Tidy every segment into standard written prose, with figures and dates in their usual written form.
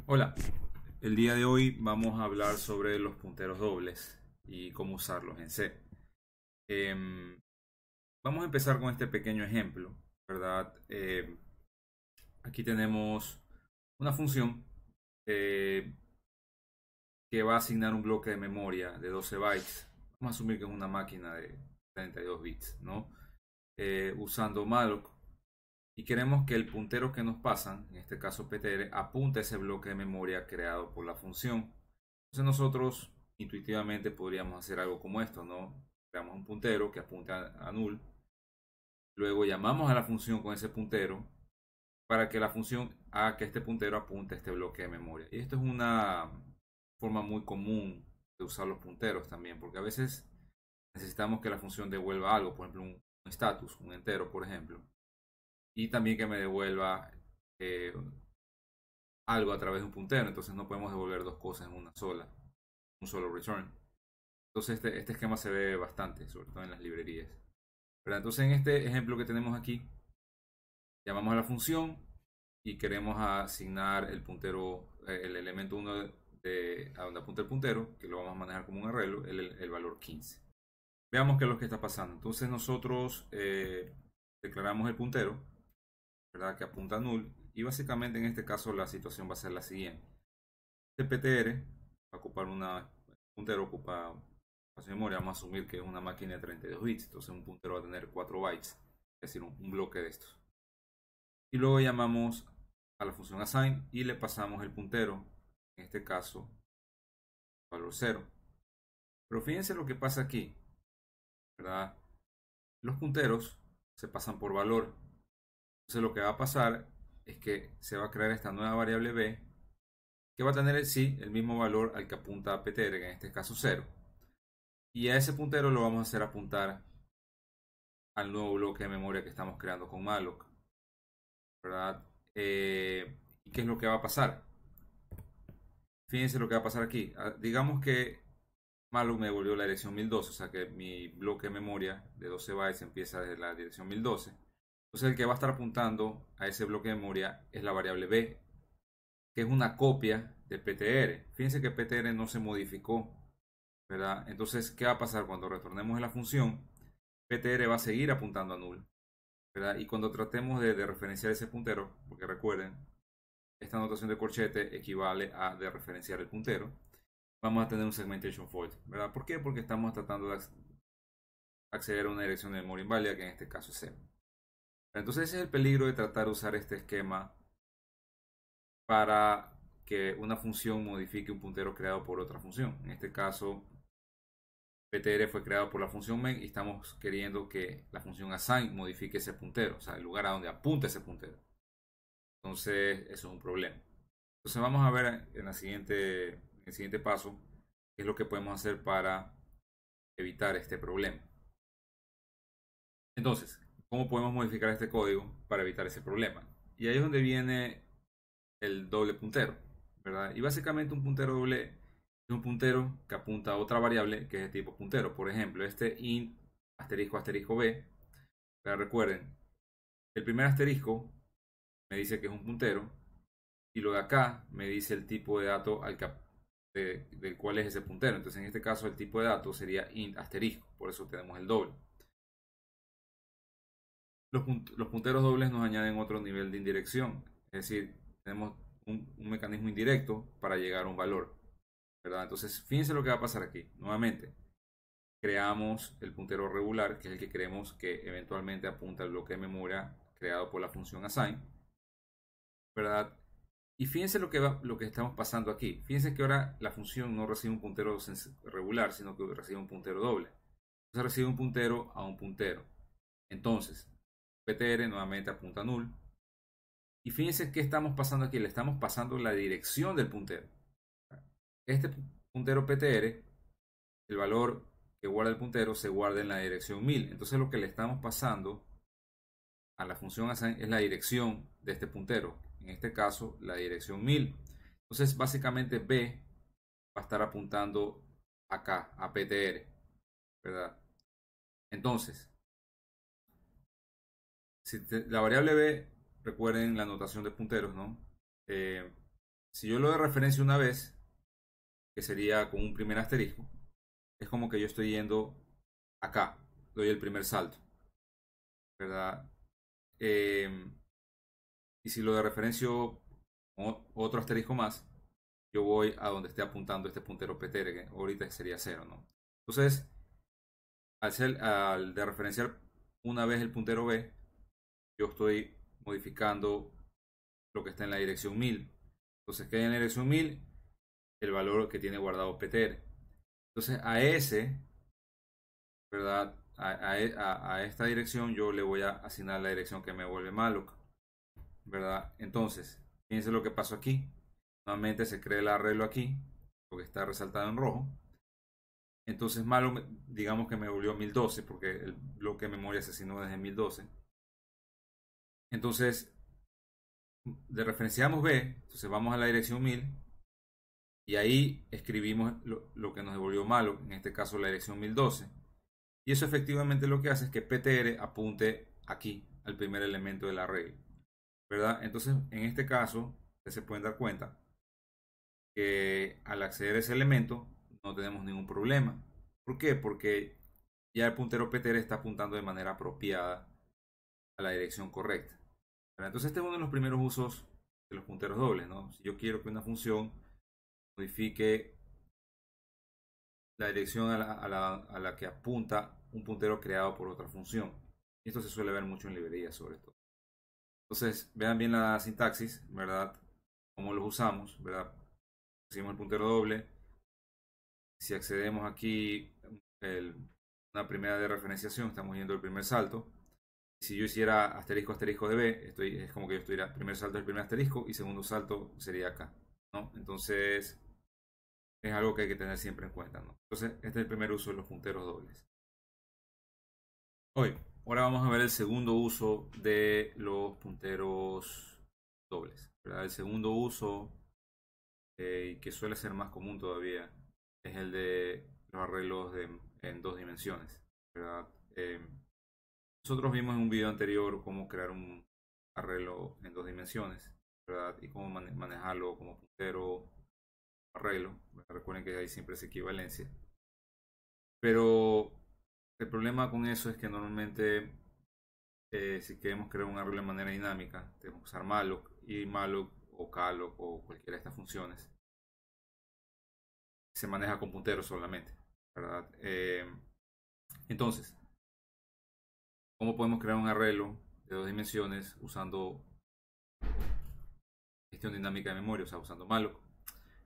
Hola, el día de hoy vamos a hablar sobre los punteros dobles y cómo usarlos en C. Em, Vamos a empezar con este pequeño ejemplo, ¿verdad? Aquí tenemos una función eh, que va a asignar un bloque de memoria de 12 bytes. Vamos a asumir que es una máquina de 32 bits, ¿no? Usando malloc y queremos que el puntero que nos pasan, en este caso ptr, apunte a ese bloque de memoria creado por la función. Entonces nosotros intuitivamente podríamos hacer algo como esto, ¿no? Creamos un puntero que apunte a null, luego llamamos a la función con ese puntero para que la función haga que este puntero apunte a este bloque de memoria. Y esto es una forma muy común de usar los punteros también, porque a veces necesitamos que la función devuelva algo, por ejemplo un status, un entero, por ejemplo, y también que me devuelva eh, algo a través de un puntero. Entonces no podemos devolver dos cosas en una sola, un solo return. Entonces este esquema se ve bastante, sobre todo en las librerías. ¿Verdad? Entonces en este ejemplo que tenemos aquí, llamamos a la función y queremos asignar el puntero, el elemento 1 a donde apunta el puntero, que lo vamos a manejar como un arreglo, el valor 15. Veamos qué es lo que está pasando. Entonces nosotros declaramos el puntero, ¿verdad? Que apunta a null, y básicamente en este caso la situación va a ser la siguiente. Este ptr va a ocupar una puntero, ocupa espacio de memoria. Vamos a asumir que es una máquina de 32 bits, entonces un puntero va a tener 4 bytes, es decir, un bloque de estos. Y luego llamamos a la función assign y le pasamos el puntero, en este caso valor 0. Pero fíjense lo que pasa aquí, ¿verdad? Los punteros se pasan por valor. Entonces lo que va a pasar es que se va a crear esta nueva variable b que va a tener el mismo valor al que apunta a ptr, que en este caso 0. Y a ese puntero lo vamos a hacer apuntar al nuevo bloque de memoria que estamos creando con malloc, ¿verdad? ¿Y qué es lo que va a pasar? Fíjense lo que va a pasar aquí. Digamos que malloc me devolvió la dirección 1012, o sea que mi bloque de memoria de 12 bytes empieza desde la dirección 1012. Entonces el que va a estar apuntando a ese bloque de memoria es la variable b, que es una copia de ptr. Fíjense que ptr no se modificó, ¿verdad? Entonces, ¿qué va a pasar cuando retornemos a la función? ptr va a seguir apuntando a null, ¿verdad? Y cuando tratemos de referenciar ese puntero, porque recuerden, esta notación de corchete equivale a de referenciar el puntero, vamos a tener un segmentation fault, ¿verdad? ¿Por qué? Porque estamos tratando de acceder a una dirección de memoria inválida, que en este caso es 0. Entonces ese es el peligro de tratar de usar este esquema para que una función modifique un puntero creado por otra función. En este caso, ptr fue creado por la función main y estamos queriendo que la función assign modifique ese puntero, o sea, el lugar a donde apunta ese puntero. Entonces, eso es un problema. Entonces, vamos a ver en el siguiente paso qué es lo que podemos hacer para evitar este problema. Entonces, ¿cómo podemos modificar este código para evitar ese problema? Y ahí es donde viene el doble puntero, ¿verdad? Y básicamente un puntero doble es un puntero que apunta a otra variable que es de tipo puntero. Por ejemplo, este int asterisco asterisco b. Pero recuerden, el primer asterisco me dice que es un puntero y lo de acá me dice el tipo de dato del cual es ese puntero. Entonces en este caso el tipo de dato sería int asterisco, por eso tenemos el doble. Los punteros dobles nos añaden otro nivel de indirección, es decir, tenemos un mecanismo indirecto para llegar a un valor, ¿verdad? Entonces fíjense lo que va a pasar aquí. Nuevamente, creamos el puntero regular, que es el que queremos que eventualmente apunta al bloque de memoria creado por la función assign, ¿verdad? Y fíjense lo que estamos pasando aquí. Fíjense que ahora la función no recibe un puntero regular, sino que recibe un puntero doble. Entonces recibe un puntero a un puntero. Entonces, ptr nuevamente apunta a null. Y fíjense qué estamos pasando aquí. Le estamos pasando la dirección del puntero. Este puntero ptr, el valor que guarda el puntero se guarda en la dirección 1000. Entonces lo que le estamos pasando a la función assign es la dirección de este puntero, en este caso la dirección 1000. Entonces básicamente b va a estar apuntando acá a ptr, ¿verdad? Entonces si la variable b, recuerden la notación de punteros, ¿no? si yo lo de referencia una vez, que sería con un primer asterisco, es como que yo estoy yendo acá, doy el primer salto, ¿verdad? Eh, y si lo de referencio otro asterisco más, yo voy a donde esté apuntando este puntero PTR, que ahorita sería 0, ¿no? Entonces, al de referenciar una vez el puntero B, yo estoy modificando lo que está en la dirección 1000. Entonces, ¿qué hay en la dirección 1000? El valor que tiene guardado PTR. Entonces, a ese, ¿verdad? A esta dirección yo le voy a asignar la dirección que me vuelve malloc, ¿verdad? Entonces, fíjense lo que pasó aquí. Nuevamente se crea el arreglo aquí, porque está resaltado en rojo. Entonces malloc, digamos que me volvió 1012, porque el bloque de memoria se asignó desde 1012. Entonces, de referenciamos B, entonces vamos a la dirección 1000 y ahí escribimos lo que nos devolvió malloc, en este caso la dirección 1012. Y eso efectivamente lo que hace es que PTR apunte aquí, al primer elemento del array, ¿verdad? Entonces, en este caso, ustedes se pueden dar cuenta que al acceder a ese elemento no tenemos ningún problema. ¿Por qué? Porque ya el puntero PTR está apuntando de manera apropiada a la dirección correcta. ¿Verdad? Entonces este es uno de los primeros usos de los punteros dobles, ¿no? Si yo quiero que una función modifique la dirección a la que apunta un puntero creado por otra función. Y esto se suele ver mucho en librerías sobre todo. Entonces, vean bien la sintaxis, ¿verdad? Cómo los usamos, ¿verdad? Seguimos el puntero doble. Si accedemos aquí una primera de referenciación, estamos yendo el primer salto. Si yo hiciera asterisco asterisco de B, es como que yo estuviera primer salto del primer asterisco y segundo salto sería acá, ¿no? Entonces es algo que hay que tener siempre en cuenta, ¿no? Entonces este es el primer uso de los punteros dobles. Ahora vamos a ver el segundo uso de los punteros dobles, ¿verdad? El segundo uso, que suele ser más común todavía, es el de los arreglos en dos dimensiones, ¿verdad? Nosotros vimos en un video anterior cómo crear un arreglo en dos dimensiones, ¿verdad? Y cómo manejarlo como puntero arreglo. Recuerden que hay siempre esa equivalencia. Pero el problema con eso es que normalmente, si queremos crear un arreglo de manera dinámica, tenemos que usar malloc y malloc o calloc o cualquiera de estas funciones. Se maneja con punteros solamente, ¿verdad? Entonces, ¿cómo podemos crear un arreglo de dos dimensiones usando gestión dinámica de memoria, o sea, usando malloc?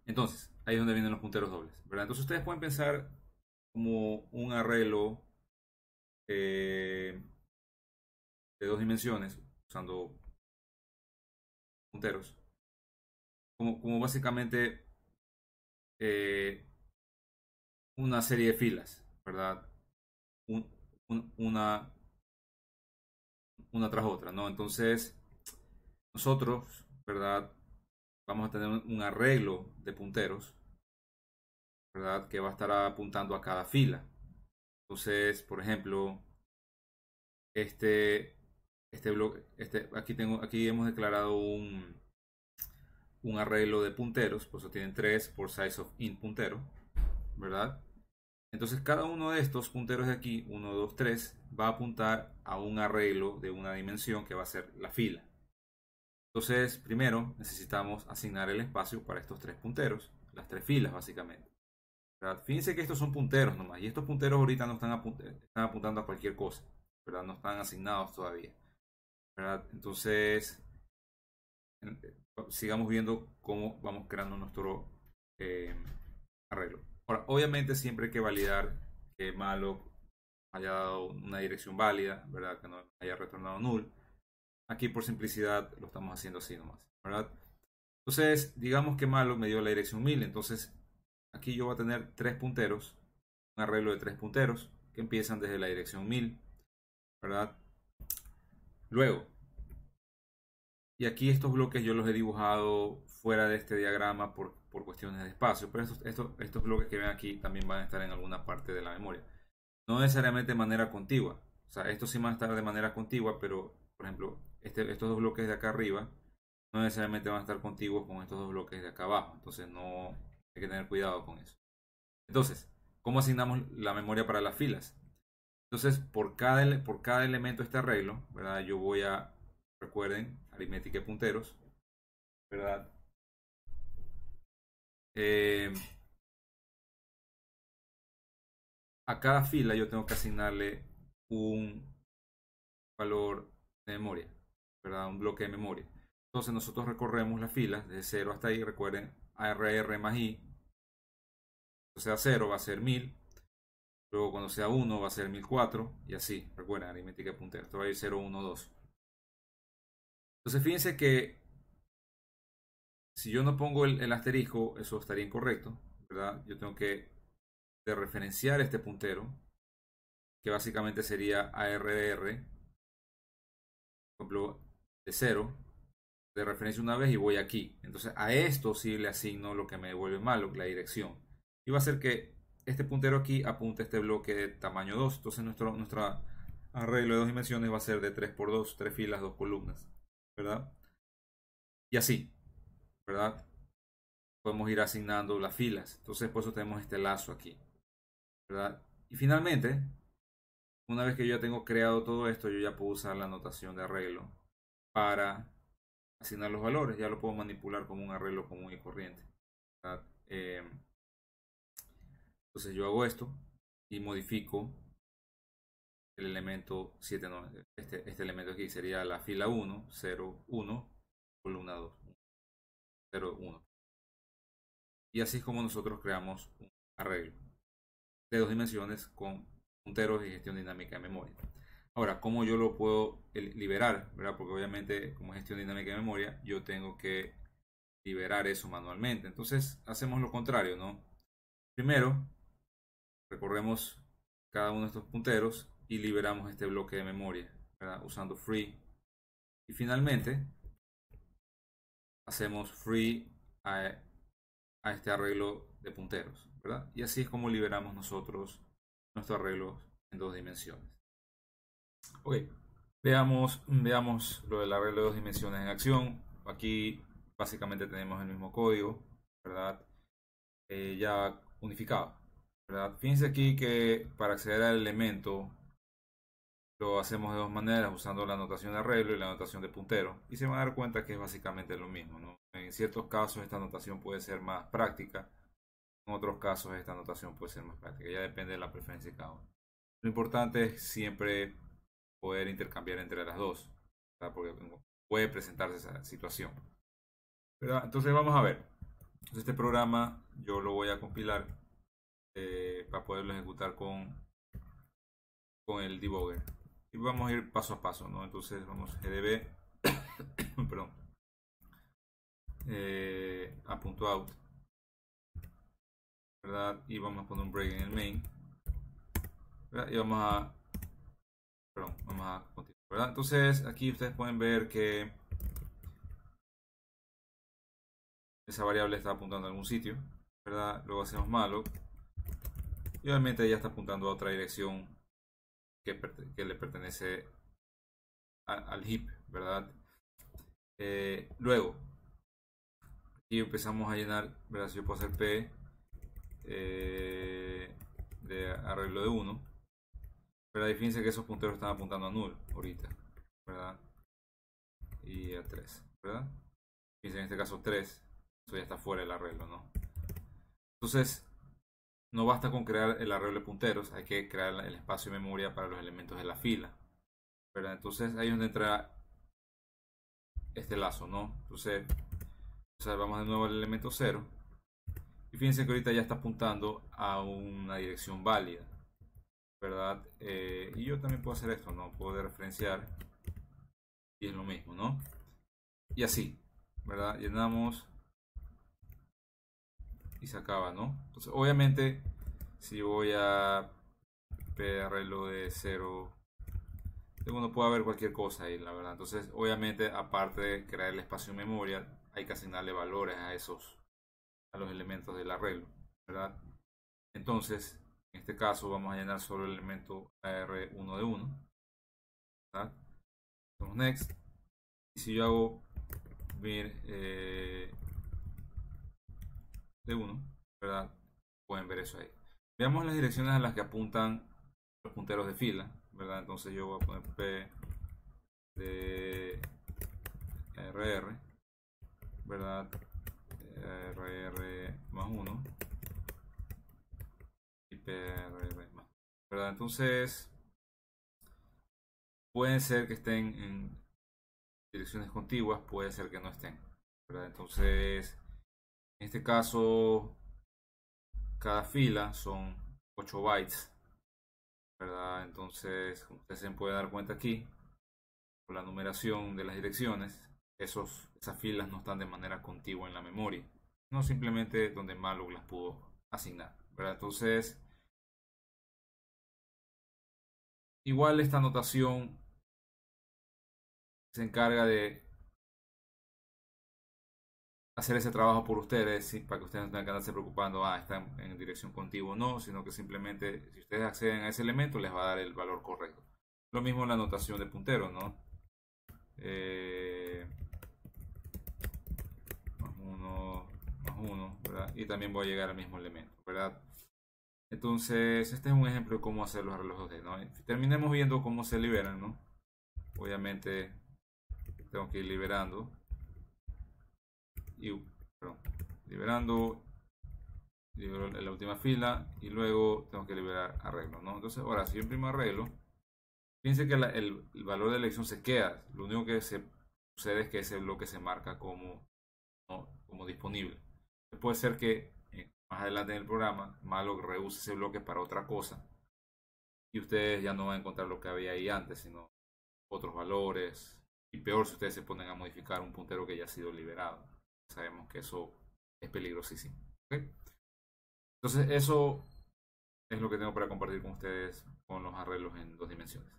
Entonces, ahí es donde vienen los punteros dobles, ¿verdad? Entonces ustedes pueden pensar como un arreglo de dos dimensiones usando punteros, como básicamente eh, una serie de filas, ¿verdad? Un- una, una tras otra, ¿no? Entonces, nosotros, ¿verdad? Vamos a tener un arreglo de punteros, ¿verdad? Que va a estar apuntando a cada fila. Entonces, por ejemplo, este bloque, aquí hemos declarado un arreglo de punteros, por eso tienen 3 por size of int puntero, ¿verdad? Entonces cada uno de estos punteros de aquí, 1, 2, 3, va a apuntar a un arreglo de una dimensión que va a ser la fila. Entonces, primero necesitamos asignar el espacio para estos tres punteros, las tres filas básicamente, ¿verdad? Fíjense que estos son punteros nomás, y estos punteros ahorita no están apuntando a cualquier cosa, ¿verdad? No están asignados todavía, ¿verdad? Entonces, sigamos viendo cómo vamos creando nuestro eh, arreglo. Ahora, obviamente siempre hay que validar que malloc haya dado una dirección válida, ¿verdad? Que no haya retornado null. Aquí por simplicidad lo estamos haciendo así nomás, ¿verdad? Entonces, digamos que malloc me dio la dirección 1000, entonces aquí yo voy a tener tres punteros, un arreglo de tres punteros que empiezan desde la dirección 1000, ¿verdad? Luego, y aquí estos bloques yo los he dibujado fuera de este diagrama por cuestiones de espacio, pero estos bloques que ven aquí también van a estar en alguna parte de la memoria. No necesariamente de manera contigua. O sea, estos sí van a estar de manera contigua, pero, por ejemplo, estos dos bloques de acá arriba no necesariamente van a estar contiguos con estos dos bloques de acá abajo. Entonces no hay que tener cuidado con eso. Entonces, ¿cómo asignamos la memoria para las filas? Entonces, por cada elemento de este arreglo, ¿verdad? Yo voy a, recuerden, aritmética de punteros, ¿verdad? A cada fila yo tengo que asignarle un valor de memoria, ¿verdad? Un bloque de memoria. Entonces nosotros recorremos las filas de 0 hasta ahí. Recuerden, ARR más I. Cuando sea 0 va a ser 1000. Luego cuando sea 1 va a ser 1004. Y así, recuerden, aritmética de punteros. Esto va a ir 0, 1, 2. Entonces fíjense que si yo no pongo el asterisco, eso estaría incorrecto, ¿verdad? Yo tengo que referenciar este puntero, que básicamente sería ARR, por ejemplo, de 0, de referencia una vez y voy aquí. Entonces a esto sí le asigno lo que me devuelve malo, la dirección. Y va a ser que este puntero aquí apunte a este bloque de tamaño 2. Entonces nuestro arreglo de 2 dimensiones va a ser de 3 por 2, 3 filas, 2 columnas, ¿verdad? Y así, ¿verdad? Podemos ir asignando las filas. Entonces por eso tenemos este lazo aquí, ¿verdad? Y finalmente, una vez que yo ya tengo creado todo esto, yo ya puedo usar la notación de arreglo para asignar los valores. Ya lo puedo manipular como un arreglo común y corriente, ¿verdad? Entonces yo hago esto y modifico el elemento 7, no, este elemento aquí sería la fila 1, 0, 1, columna 2, 0, 1. Y así es como nosotros creamos un arreglo de 2 dimensiones con punteros y gestión dinámica de memoria. Ahora, ¿cómo yo lo puedo liberar? ¿Verdad? Porque obviamente como gestión dinámica de memoria yo tengo que liberar eso manualmente. Entonces hacemos lo contrario, ¿no? Primero recorremos cada uno de estos punteros y liberamos este bloque de memoria, ¿verdad? Usando free. Y finalmente hacemos free a este arreglo de punteros, ¿verdad? Y así es como liberamos nosotros nuestro arreglo en 2 dimensiones. Ok, veamos lo del arreglo de 2 dimensiones en acción. Aquí básicamente tenemos el mismo código, ¿verdad? Ya unificado, ¿verdad? Fíjense aquí que para acceder al elemento lo hacemos de dos maneras, usando la notación de arreglo y la notación de puntero. Y se van a dar cuenta que es básicamente lo mismo, ¿no? En ciertos casos esta notación puede ser más práctica, en otros casos esta notación puede ser más práctica. Ya depende de la preferencia de cada uno. Lo importante es siempre poder intercambiar entre las dos, ¿verdad? Porque puede presentarse esa situación, ¿verdad? Entonces vamos a ver. Entonces, este programa yo lo voy a compilar para poderlo ejecutar con el debugger. Y vamos a ir paso a paso, ¿no? Entonces vamos gdb perdón, a punto out, ¿verdad? Y vamos a poner un break en el main, ¿verdad? Y vamos a continuar, ¿verdad? Entonces aquí ustedes pueden ver que esa variable está apuntando a algún sitio, ¿verdad? Luego hacemos malloc y obviamente ya está apuntando a otra dirección que le pertenece al heap, ¿verdad? Luego aquí empezamos a llenar, ¿verdad? Si yo puedo hacer p de arreglo de 1, ¿verdad? Y fíjense que esos punteros están apuntando a null ahorita, ¿verdad? Y a 3, ¿verdad? Fíjense en este caso 3, eso ya está fuera del arreglo, ¿no? Entonces no basta con crear el arreglo de punteros, hay que crear el espacio de memoria para los elementos de la fila, ¿verdad? Entonces ahí es donde entra este lazo, ¿no? Entonces vamos de nuevo al elemento 0 y fíjense que ahorita ya está apuntando a una dirección válida, ¿verdad? Y yo también puedo hacer esto, ¿no? Puedo referenciar y es lo mismo, ¿no? Y así, ¿verdad? Llenamos y se acaba, ¿no? Entonces obviamente si voy a arreglo de 0, uno puede haber cualquier cosa ahí, la verdad. Entonces obviamente aparte de crear el espacio en memoria hay que asignarle valores a los elementos del arreglo, ¿verdad? Entonces en este caso vamos a llenar solo el elemento AR1 de 1, ¿verdad? Hacemos next y si yo hago ver de 1, ¿verdad? Pueden ver eso ahí. Veamos las direcciones a las que apuntan los punteros de fila, ¿verdad? Entonces yo voy a poner P de RR, ¿verdad? RR más 1 y PRR más, ¿verdad? Entonces pueden ser que estén en direcciones contiguas, puede ser que no estén, ¿verdad? Entonces en este caso cada fila son 8 bytes, ¿verdad? Entonces como ustedes se pueden dar cuenta aquí por la numeración de las direcciones, esas filas no están de manera contigua en la memoria, no simplemente donde Malloc las pudo asignar, ¿verdad? Entonces, igual esta notación se encarga de hacer ese trabajo por ustedes, ¿sí? Para que ustedes no tengan que andarse preocupando, están en dirección contigua o no, sino que simplemente si ustedes acceden a ese elemento les va a dar el valor correcto. Lo mismo en la notación de puntero, ¿no? Más uno, ¿verdad? Y también voy a llegar al mismo elemento, ¿verdad? Entonces, este es un ejemplo de cómo hacer los relojes de, ¿no? Terminemos viendo cómo se liberan, ¿no? Obviamente, tengo que ir liberando. Perdón, liberando, libero en la última fila y luego tengo que liberar arreglo, ¿no? Entonces, ahora, si yo imprimo arreglo, fíjense que el valor de elección se queda. Lo único que sucede es que ese bloque se marca como, ¿no? como disponible. Puede ser que más adelante en el programa Malloc reuse ese bloque para otra cosa y ustedes ya no van a encontrar lo que había ahí antes, sino otros valores. Y peor si ustedes se ponen a modificar un puntero que ya ha sido liberado. Sabemos que eso es peligrosísimo. ¿Okay? Entonces eso es lo que tengo para compartir con ustedes con los arreglos en 2 dimensiones.